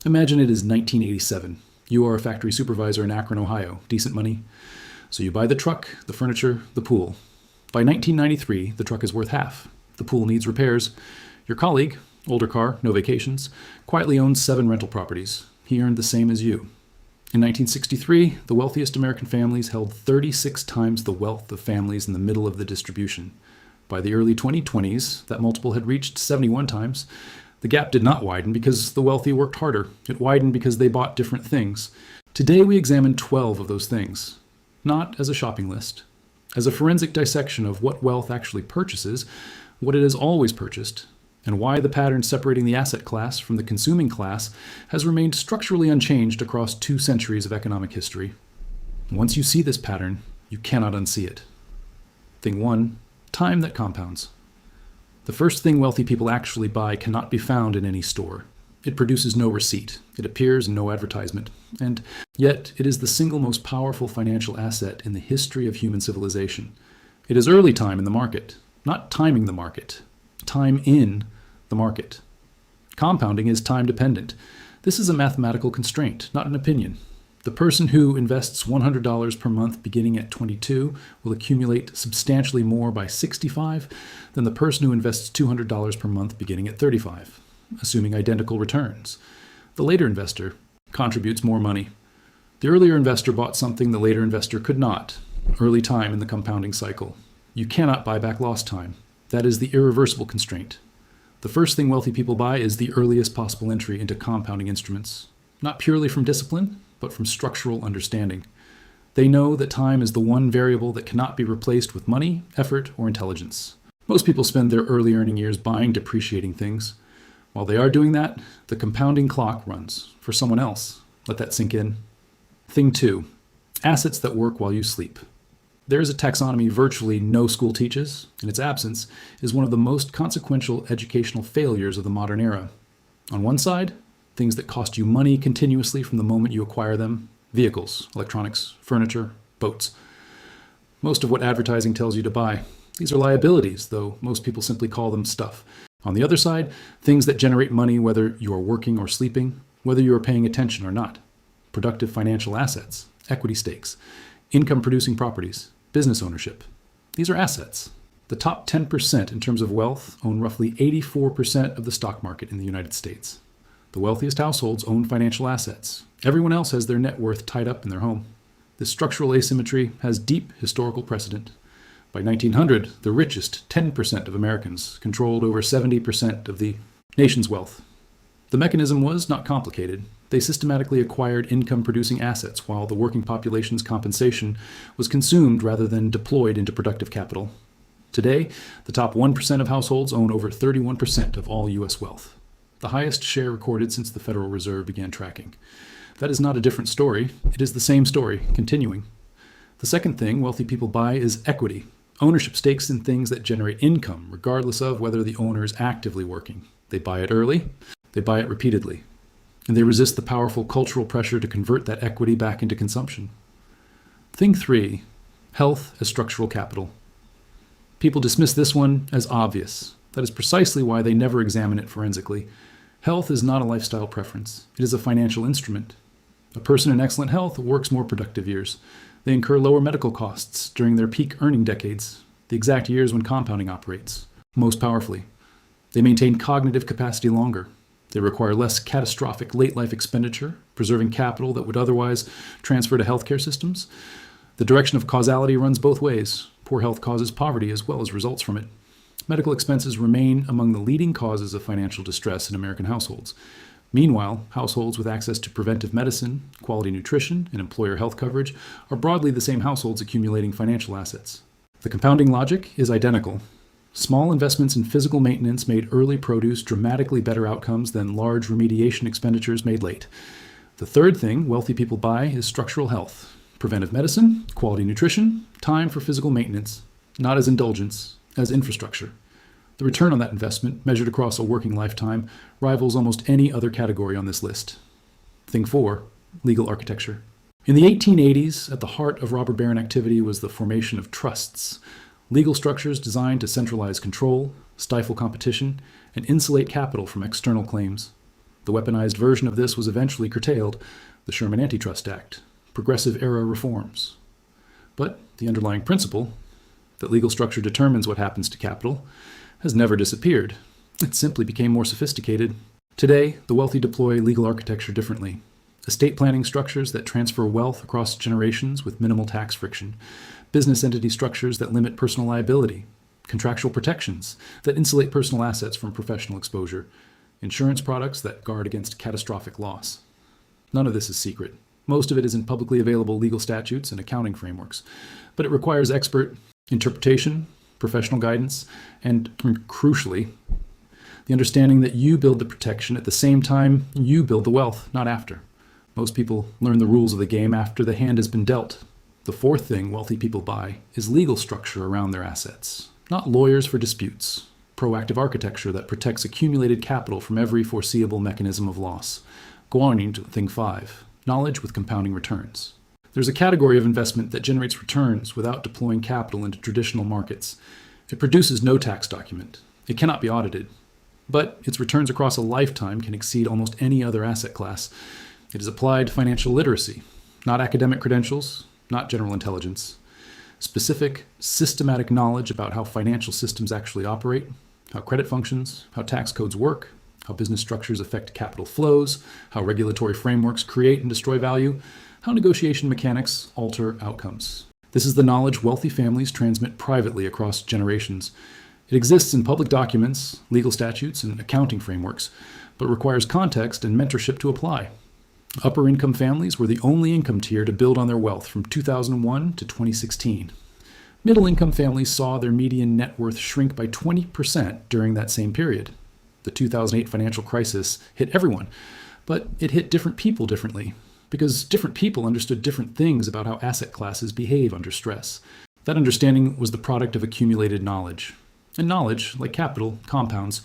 Imagine it is 1987. You are a factory supervisor in Akron, Ohio. Decent money. So you buy the truck, the furniture, the pool. By 1993, the truck is worth half. The pool needs repairs. Your colleague, older car, no vacations, quietly owns 7 rental properties. He earned the same as you. In 1963, the wealthiest American families held 36 times the wealth of families in the middle of the distribution. By the early 2020s, that multiple had reached 71 times. The gap did not widen because the wealthy worked harder. It widened because they bought different things. Today we examine 12 of those things, not as a shopping list, as a forensic dissection of what wealth actually purchases, what it has always purchased, and why the pattern separating the asset class from the consuming class has remained structurally unchanged across 2 centuries of economic history. Once you see this pattern, you cannot unsee it. Thing 1, time that compounds. The first thing wealthy people actually buy cannot be found in any store. It produces no receipt. It appears in no advertisement. And yet, it is the single most powerful financial asset in the history of human civilization. It is early time in the market, not timing the market. Time in the market. Compounding is time dependent. This is a mathematical constraint, not an opinion. The person who invests $100 per month beginning at 22 will accumulate substantially more by 65 than the person who invests $200 per month beginning at 35, assuming identical returns. The later investor contributes more money. The earlier investor bought something the later investor could not. Early time in the compounding cycle. You cannot buy back lost time. That is the irreversible constraint. The first thing wealthy people buy is the earliest possible entry into compounding instruments, not purely from discipline, but from structural understanding. They know that time is the one variable that cannot be replaced with money, effort, or intelligence. Most people spend their early earning years buying depreciating things. While they are doing that, the compounding clock runs for someone else. Let that sink in. Thing 2, assets that work while you sleep. There is a taxonomy virtually no school teaches, and its absence is one of the most consequential educational failures of the modern era. On one side, things that cost you money continuously from the moment you acquire them: vehicles, electronics, furniture, boats. Most of what advertising tells you to buy. These are liabilities, though most people simply call them stuff. On the other side, things that generate money whether you are working or sleeping, whether you are paying attention or not. Productive financial assets, equity stakes, income-producing properties, business ownership. These are assets. The top 10% in terms of wealth own roughly 84% of the stock market in the United States. The wealthiest households own financial assets. Everyone else has their net worth tied up in their home. This structural asymmetry has deep historical precedent. By 1900, the richest 10% of Americans controlled over 70% of the nation's wealth. The mechanism was not complicated. They systematically acquired income-producing assets while the working population's compensation was consumed rather than deployed into productive capital. Today, the top 1% of households own over 31% of all U.S. wealth, the highest share recorded since the Federal Reserve began tracking. That is not a different story. It is the same story, continuing. The second thing wealthy people buy is equity, ownership stakes in things that generate income, regardless of whether the owner is actively working. They buy it early. They buy it repeatedly. And they resist the powerful cultural pressure to convert that equity back into consumption. Thing 3, health as structural capital. People dismiss this one as obvious. That is precisely why they never examine it forensically. Health is not a lifestyle preference. It is a financial instrument. A person in excellent health works more productive years. They incur lower medical costs during their peak earning decades, the exact years when compounding operates most powerfully. They maintain cognitive capacity longer. They require less catastrophic late-life expenditure, preserving capital that would otherwise transfer to healthcare systems. The direction of causality runs both ways. Poor health causes poverty as well as results from it. Medical expenses remain among the leading causes of financial distress in American households. Meanwhile, households with access to preventive medicine, quality nutrition, and employer health coverage are broadly the same households accumulating financial assets. The compounding logic is identical. Small investments in physical maintenance made early produce dramatically better outcomes than large remediation expenditures made late. The third thing wealthy people buy is structural health, preventive medicine, quality nutrition, time for physical maintenance, not as indulgence, as infrastructure. The return on that investment, measured across a working lifetime, rivals almost any other category on this list. Thing 4, legal architecture. In the 1880s, at the heart of robber baron activity was the formation of trusts, legal structures designed to centralize control, stifle competition, and insulate capital from external claims. The weaponized version of this was eventually curtailed, the Sherman Antitrust Act, progressive era reforms. But the underlying principle, that legal structure determines what happens to capital, has never disappeared. It simply became more sophisticated. Today, the wealthy deploy legal architecture differently. Estate planning structures that transfer wealth across generations with minimal tax friction. Business entity structures that limit personal liability. Contractual protections that insulate personal assets from professional exposure. Insurance products that guard against catastrophic loss. None of this is secret. Most of it is in publicly available legal statutes and accounting frameworks, but it requires expert interpretation, professional guidance, and, crucially, the understanding that you build the protection at the same time you build the wealth, not after. Most people learn the rules of the game after the hand has been dealt. The fourth thing wealthy people buy is legal structure around their assets, not lawyers for disputes. Proactive architecture that protects accumulated capital from every foreseeable mechanism of loss. Go on to thing 5, knowledge with compounding returns. There's a category of investment that generates returns without deploying capital into traditional markets. It produces no tax document. It cannot be audited. But its returns across a lifetime can exceed almost any other asset class. It is applied financial literacy, not academic credentials, not general intelligence. Specific, systematic knowledge about how financial systems actually operate, how credit functions, how tax codes work, how business structures affect capital flows, how regulatory frameworks create and destroy value, how negotiation mechanics alter outcomes. This is the knowledge wealthy families transmit privately across generations. It exists in public documents, legal statutes, and accounting frameworks, but requires context and mentorship to apply. Upper income families were the only income tier to build on their wealth from 2001 to 2016. Middle income families saw their median net worth shrink by 20% during that same period. The 2008 financial crisis hit everyone, but it hit different people differently, because different people understood different things about how asset classes behave under stress. That understanding was the product of accumulated knowledge. And knowledge, like capital, compounds.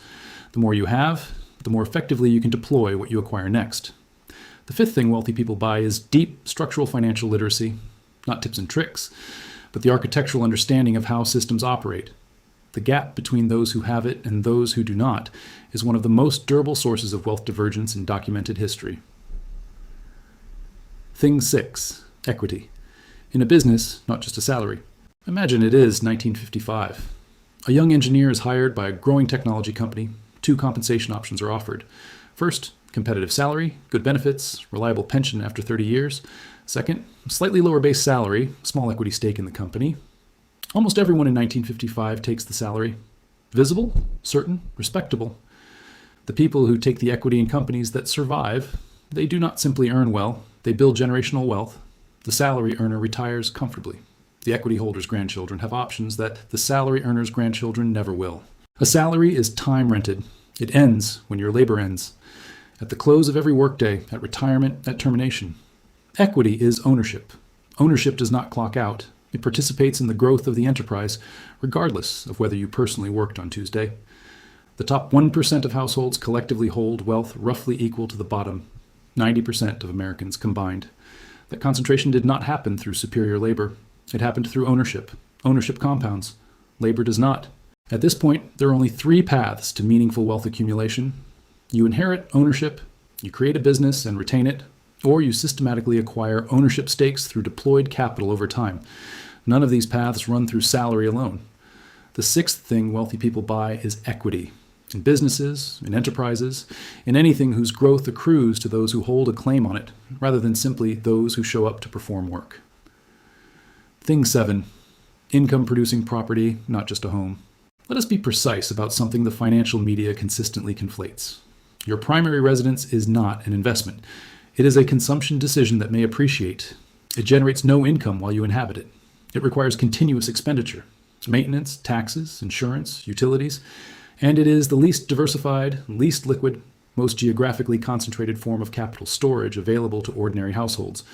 The more you have, the more effectively you can deploy what you acquire next. The fifth thing wealthy people buy is deep structural financial literacy, not tips and tricks, but the architectural understanding of how systems operate. The gap between those who have it and those who do not is one of the most durable sources of wealth divergence in documented history. Thing 6, equity. In a business, not just a salary. Imagine it is 1955. A young engineer is hired by a growing technology company. 2 compensation options are offered. First, competitive salary, good benefits, reliable pension after 30 years. Second, slightly lower base salary, small equity stake in the company. Almost everyone in 1955 takes the salary. Visible, certain, respectable. The people who take the equity in companies that survive, they do not simply earn well, they build generational wealth. The salary earner retires comfortably. The equity holder's grandchildren have options that the salary earner's grandchildren never will. A salary is time rented. It ends when your labor ends. At the close of every workday, at retirement, at termination. Equity is ownership. Ownership does not clock out. It participates in the growth of the enterprise, regardless of whether you personally worked on Tuesday. The top 1% of households collectively hold wealth roughly equal to the bottom 90% of Americans combined. That concentration did not happen through superior labor. It happened through ownership. Ownership compounds. Labor does not. At this point, there are only 3 paths to meaningful wealth accumulation. You inherit ownership, you create a business and retain it, or you systematically acquire ownership stakes through deployed capital over time. None of these paths run through salary alone. The 6th thing wealthy people buy is equity. In businesses, in enterprises, in anything whose growth accrues to those who hold a claim on it, rather than simply those who show up to perform work. Thing 7, income-producing property, not just a home. Let us be precise about something the financial media consistently conflates. Your primary residence is not an investment. It is a consumption decision that may appreciate. It generates no income while you inhabit it. It requires continuous expenditure, maintenance, taxes, insurance, utilities, and it is the least diversified, least liquid, most geographically concentrated form of capital storage available to ordinary households.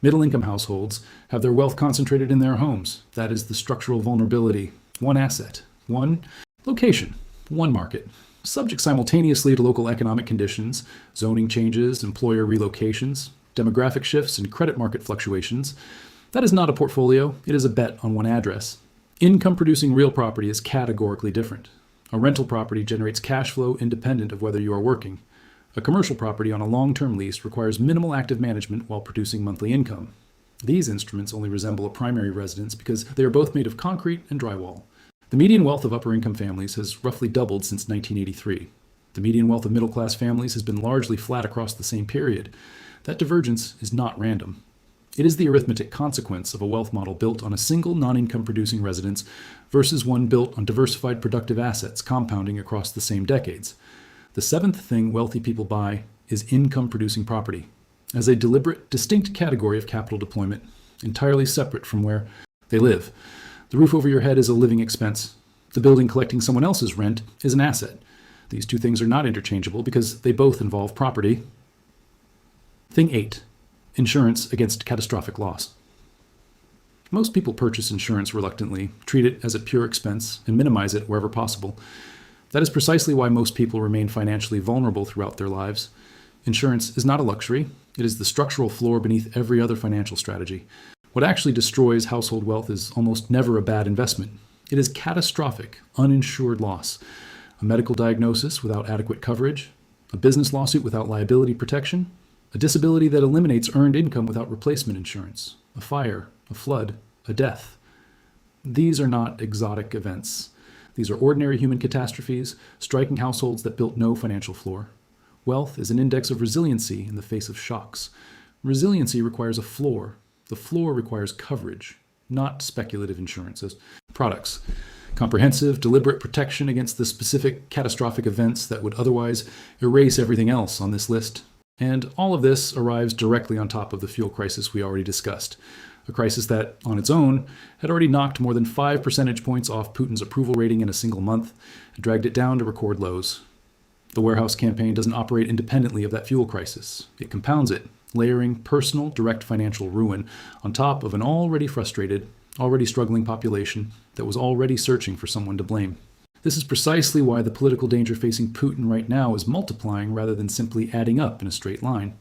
Middle-income households have their wealth concentrated in their homes. That is the structural vulnerability. One asset, one location, one market. Subject simultaneously to local economic conditions, zoning changes, employer relocations, demographic shifts, and credit market fluctuations. That is not a portfolio, it is a bet on one address. Income-producing real property is categorically different. A rental property generates cash flow independent of whether you are working. A commercial property on a long-term lease requires minimal active management while producing monthly income. These instruments only resemble a primary residence because they are both made of concrete and drywall. The median wealth of upper-income families has roughly doubled since 1983. The median wealth of middle-class families has been largely flat across the same period. That divergence is not random. It is the arithmetic consequence of a wealth model built on a single non-income producing residence versus one built on diversified productive assets compounding across the same decades. The seventh thing wealthy people buy is income-producing property, as a deliberate, distinct category of capital deployment, entirely separate from where they live. The roof over your head is a living expense. The building collecting someone else's rent is an asset. These two things are not interchangeable because they both involve property. Thing 8. Insurance against catastrophic loss. Most people purchase insurance reluctantly, treat it as a pure expense, and minimize it wherever possible. That is precisely why most people remain financially vulnerable throughout their lives. Insurance is not a luxury. It is the structural floor beneath every other financial strategy. What actually destroys household wealth is almost never a bad investment. It is catastrophic, uninsured loss. A medical diagnosis without adequate coverage, a business lawsuit without liability protection, a disability that eliminates earned income without replacement insurance, a fire, a flood, a death. These are not exotic events. These are ordinary human catastrophes, striking households that built no financial floor. Wealth is an index of resiliency in the face of shocks. Resiliency requires a floor. The floor requires coverage, not speculative insurances. Products. Comprehensive, deliberate protection against the specific catastrophic events that would otherwise erase everything else on this list. And all of this arrives directly on top of the fuel crisis we already discussed. A crisis that, on its own, had already knocked more than 5 percentage points off Putin's approval rating in a single month and dragged it down to record lows. The warehouse campaign doesn't operate independently of that fuel crisis. It compounds it, layering personal, direct financial ruin on top of an already frustrated, already struggling population that was already searching for someone to blame. This is precisely why the political danger facing Putin right now is multiplying rather than simply adding up in a straight line.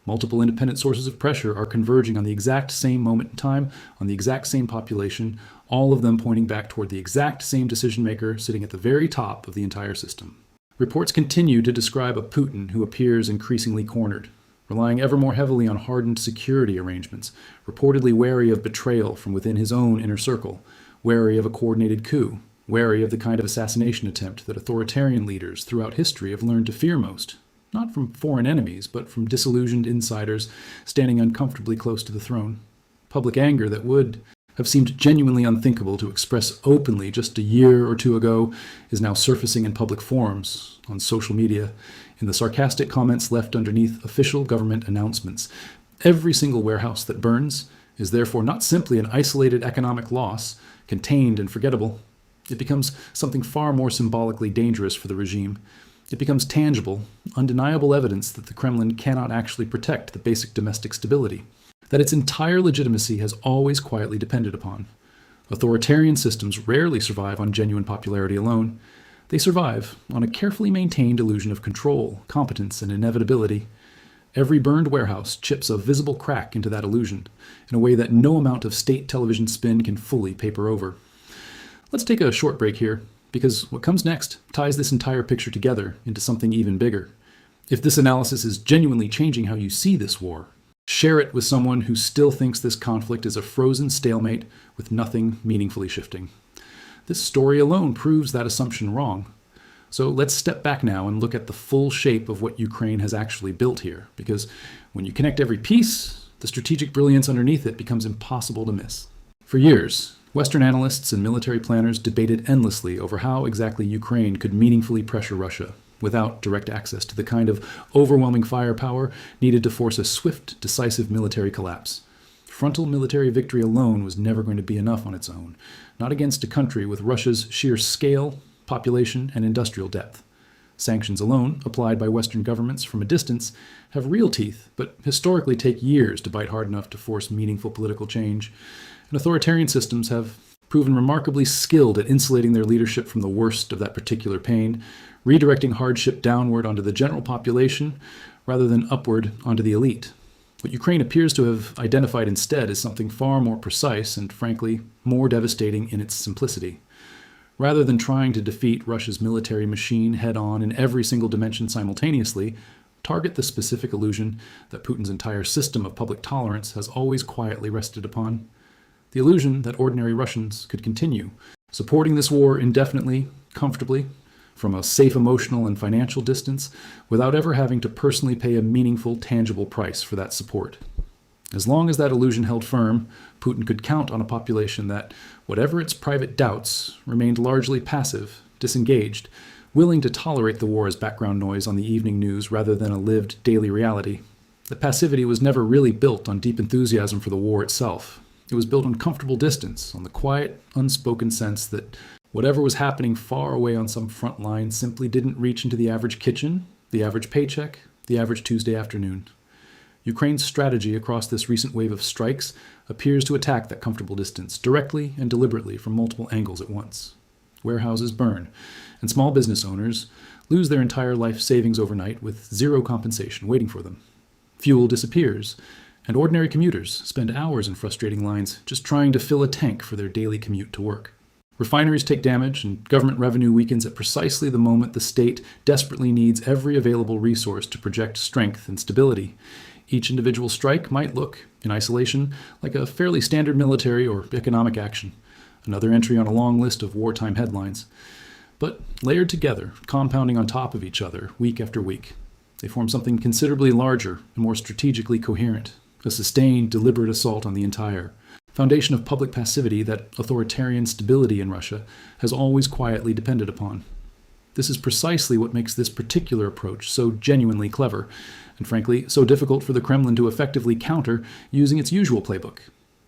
Multiple independent sources of pressure are converging on the exact same moment in time, on the exact same population, all of them pointing back toward the exact same decision maker sitting at the very top of the entire system. Reports continue to describe a Putin who appears increasingly cornered, relying ever more heavily on hardened security arrangements, reportedly wary of betrayal from within his own inner circle, wary of a coordinated coup, wary of the kind of assassination attempt that authoritarian leaders throughout history have learned to fear most, not from foreign enemies, but from disillusioned insiders standing uncomfortably close to the throne. Public anger that would have seemed genuinely unthinkable to express openly just a year or two ago is now surfacing in public forums, on social media, in the sarcastic comments left underneath official government announcements. Every single warehouse that burns is therefore not simply an isolated economic loss, contained and forgettable. It becomes something far more symbolically dangerous for the regime. It becomes tangible, undeniable evidence that the Kremlin cannot actually protect the basic domestic stability, that its entire legitimacy has always quietly depended upon. Authoritarian systems rarely survive on genuine popularity alone. They survive on a carefully maintained illusion of control, competence, and inevitability. Every burned warehouse chips a visible crack into that illusion in a way that no amount of state television spin can fully paper over. Let's take a short break here, because what comes next ties this entire picture together into something even bigger. If this analysis is genuinely changing how you see this war, share it with someone who still thinks this conflict is a frozen stalemate with nothing meaningfully shifting. This story alone proves that assumption wrong. So let's step back now and look at the full shape of what Ukraine has actually built here, because when you connect every piece, the strategic brilliance underneath it becomes impossible to miss. For years, Western analysts and military planners debated endlessly over how exactly Ukraine could meaningfully pressure Russia without direct access to the kind of overwhelming firepower needed to force a swift, decisive military collapse. Frontal military victory alone was never going to be enough on its own, not against a country with Russia's sheer scale, population, and industrial depth. Sanctions alone, applied by Western governments from a distance, have real teeth, but historically take years to bite hard enough to force meaningful political change. And authoritarian systems have proven remarkably skilled at insulating their leadership from the worst of that particular pain, redirecting hardship downward onto the general population rather than upward onto the elite. What Ukraine appears to have identified instead is something far more precise and, frankly, more devastating in its simplicity. Rather than trying to defeat Russia's military machine head-on in every single dimension simultaneously, target the specific illusion that Putin's entire system of public tolerance has always quietly rested upon. The illusion that ordinary Russians could continue supporting this war indefinitely, comfortably, from a safe emotional and financial distance, without ever having to personally pay a meaningful, tangible price for that support. As long as that illusion held firm, Putin could count on a population that, whatever its private doubts, remained largely passive, disengaged, willing to tolerate the war as background noise on the evening news rather than a lived daily reality. The passivity was never really built on deep enthusiasm for the war itself. It was built on comfortable distance, on the quiet, unspoken sense that whatever was happening far away on some front line simply didn't reach into the average kitchen, the average paycheck, the average Tuesday afternoon. Ukraine's strategy across this recent wave of strikes appears to attack that comfortable distance directly and deliberately from multiple angles at once. Warehouses burn, and small business owners lose their entire life savings overnight with zero compensation waiting for them. Fuel disappears, and ordinary commuters spend hours in frustrating lines just trying to fill a tank for their daily commute to work. Refineries take damage, and government revenue weakens at precisely the moment the state desperately needs every available resource to project strength and stability. Each individual strike might look, in isolation, like a fairly standard military or economic action, another entry on a long list of wartime headlines. But layered together, compounding on top of each other, week after week, they form something considerably larger and more strategically coherent, a sustained, deliberate assault on the entire foundation of public passivity that authoritarian stability in Russia has always quietly depended upon. This is precisely what makes this particular approach so genuinely clever, and frankly, so difficult for the Kremlin to effectively counter using its usual playbook.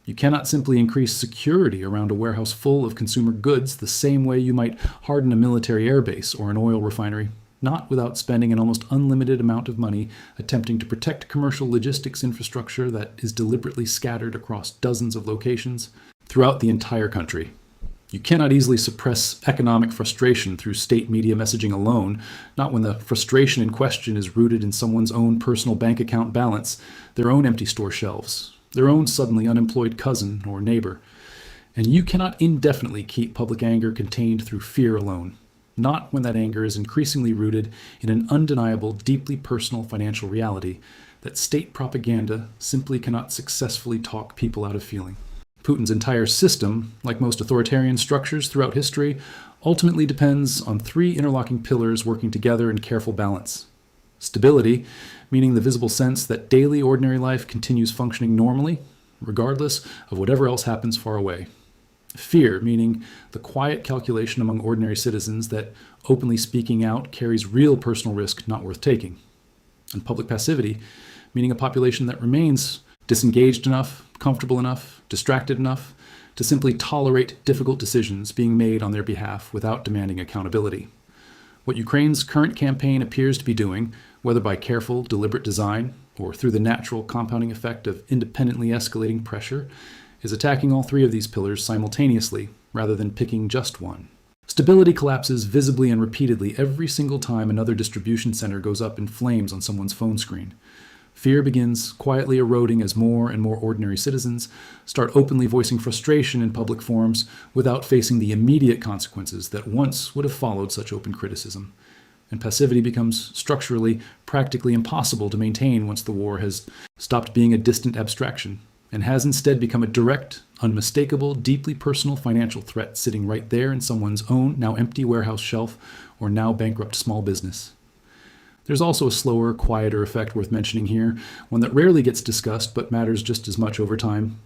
You cannot simply increase security around a warehouse full of consumer goods the same way you might harden a military airbase or an oil refinery, not without spending an almost unlimited amount of money attempting to protect commercial logistics infrastructure that is deliberately scattered across dozens of locations throughout the entire country. You cannot easily suppress economic frustration through state media messaging alone, not when the frustration in question is rooted in someone's own personal bank account balance, their own empty store shelves, their own suddenly unemployed cousin or neighbor. And you cannot indefinitely keep public anger contained through fear alone, not when that anger is increasingly rooted in an undeniable, deeply personal financial reality that state propaganda simply cannot successfully talk people out of feeling. Putin's entire system, like most authoritarian structures throughout history, ultimately depends on three interlocking pillars working together in careful balance. Stability, meaning the visible sense that daily ordinary life continues functioning normally, regardless of whatever else happens far away. Fear, meaning the quiet calculation among ordinary citizens that openly speaking out carries real personal risk not worth taking. And public passivity, meaning a population that remains disengaged enough, comfortable enough, distracted enough to simply tolerate difficult decisions being made on their behalf without demanding accountability. What Ukraine's current campaign appears to be doing, whether by careful, deliberate design or through the natural compounding effect of independently escalating pressure, is attacking all three of these pillars simultaneously rather than picking just one. Stability collapses visibly and repeatedly every single time another distribution center goes up in flames on someone's phone screen. Fear begins quietly eroding as more and more ordinary citizens start openly voicing frustration in public forums without facing the immediate consequences that once would have followed such open criticism. And passivity becomes structurally, practically impossible to maintain once the war has stopped being a distant abstraction and has instead become a direct, unmistakable, deeply personal financial threat sitting right there in someone's own now empty warehouse shelf or now bankrupt small business. There's also a slower, quieter effect worth mentioning here, one that rarely gets discussed but matters just as much over time.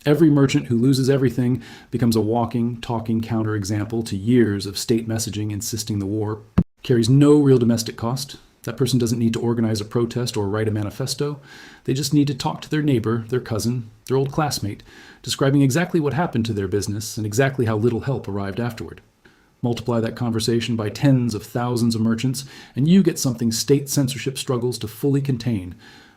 Every merchant who loses everything becomes a walking, talking counterexample to years of state messaging insisting the war carries no real domestic cost. That person doesn't need to organize a protest or write a manifesto. They just need to talk to their neighbor, their cousin, their old classmate, describing exactly what happened to their business and exactly how little help arrived afterward. Multiply that conversation by tens of thousands of merchants, and you get something state censorship struggles to fully contain,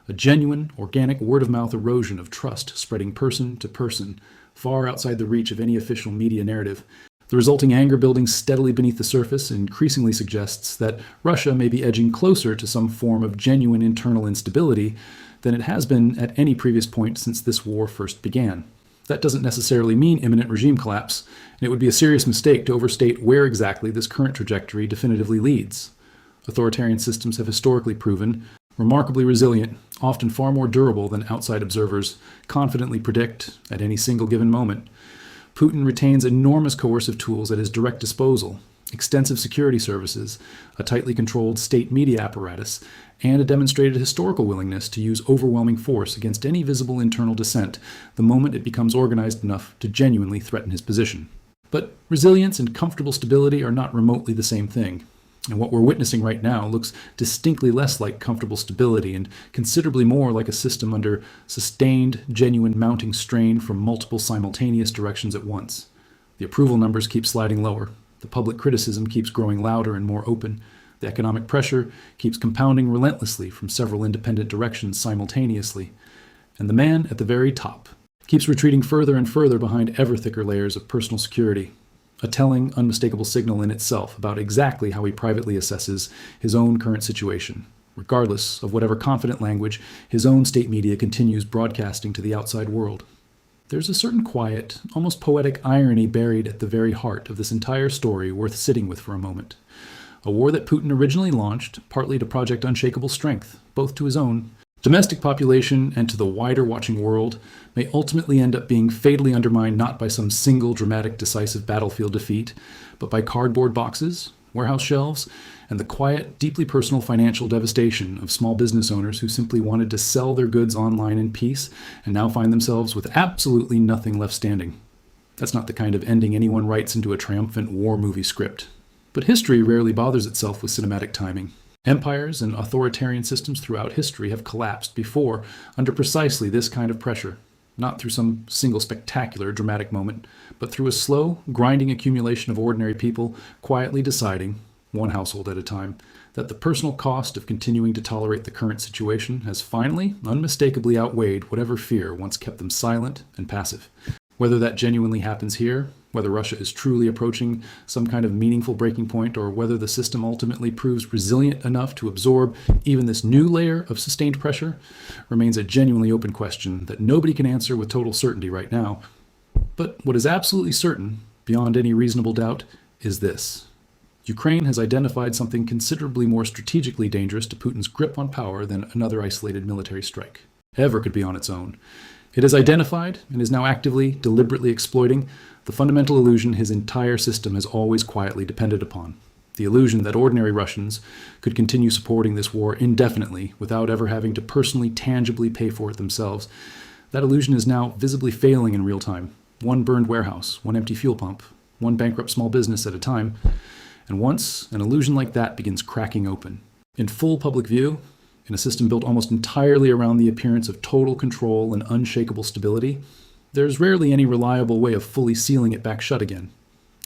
a genuine, organic word-of-mouth erosion of trust spreading person to person, far outside the reach of any official media narrative. The resulting anger building steadily beneath the surface increasingly suggests that Russia may be edging closer to some form of genuine internal instability than it has been at any previous point since this war first began. That doesn't necessarily mean imminent regime collapse, and it would be a serious mistake to overstate where exactly this current trajectory definitively leads. Authoritarian systems have historically proven, Remarkably resilient, often far more durable than outside observers confidently predict at any single given moment, Putin retains enormous coercive tools at his direct disposal, extensive security services, a tightly controlled state media apparatus, and a demonstrated historical willingness to use overwhelming force against any visible internal dissent the moment it becomes organized enough to genuinely threaten his position. But resilience and comfortable stability are not remotely the same thing. And what we're witnessing right now looks distinctly less like comfortable stability and considerably more like a system under sustained, genuine mounting strain from multiple simultaneous directions at once. The approval numbers keep sliding lower. The public criticism keeps growing louder and more open. The economic pressure keeps compounding relentlessly from several independent directions simultaneously. And the man at the very top keeps retreating further and further behind ever thicker layers of personal security. A telling, unmistakable signal in itself about exactly how he privately assesses his own current situation, regardless of whatever confident language his own state media continues broadcasting to the outside world. There's a certain quiet, almost poetic irony buried at the very heart of this entire story worth sitting with for a moment. A war that Putin originally launched, partly to Project Unshakable Strength, both to his own domestic population and to the wider watching world, may ultimately end up being fatally undermined not by some single dramatic decisive battlefield defeat, but by cardboard boxes, warehouse shelves, and the quiet, deeply personal financial devastation of small business owners who simply wanted to sell their goods online in peace and now find themselves with absolutely nothing left standing. That's not the kind of ending anyone writes into a triumphant war movie script. But history rarely bothers itself with cinematic timing. Empires and authoritarian systems throughout history have collapsed before under precisely this kind of pressure, not through some single spectacular dramatic moment, but through a slow, grinding accumulation of ordinary people quietly deciding, one household at a time, that the personal cost of continuing to tolerate the current situation has finally, unmistakably outweighed whatever fear once kept them silent and passive. Whether that genuinely happens here, whether Russia is truly approaching some kind of meaningful breaking point, or whether the system ultimately proves resilient enough to absorb even this new layer of sustained pressure, remains a genuinely open question that nobody can answer with total certainty right now. But what is absolutely certain, beyond any reasonable doubt, is this. Ukraine has identified something considerably more strategically dangerous to Putin's grip on power than another isolated military strike ever could be on its own. It has identified, and is now actively, deliberately exploiting, the fundamental illusion his entire system has always quietly depended upon. The illusion that ordinary Russians could continue supporting this war indefinitely without ever having to personally, tangibly pay for it themselves. That illusion is now visibly failing in real time. One burned warehouse, one empty fuel pump, one bankrupt small business at a time. And once an illusion like that begins cracking open, in full public view, in a system built almost entirely around the appearance of total control and unshakable stability, there's rarely any reliable way of fully sealing it back shut again.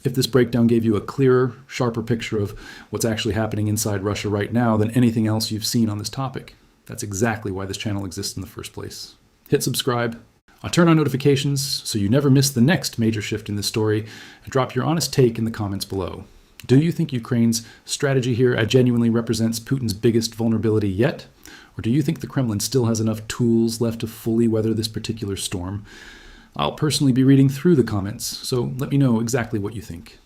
If this breakdown gave you a clearer, sharper picture of what's actually happening inside Russia right now than anything else you've seen on this topic, that's exactly why this channel exists in the first place. Hit subscribe. I'll turn on notifications so you never miss the next major shift in this story, and drop your honest take in the comments below. Do you think Ukraine's strategy here genuinely represents Putin's biggest vulnerability yet? Or do you think the Kremlin still has enough tools left to fully weather this particular storm? I'll personally be reading through the comments, so let me know exactly what you think.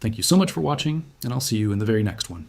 Thank you so much for watching, and I'll see you in the very next one.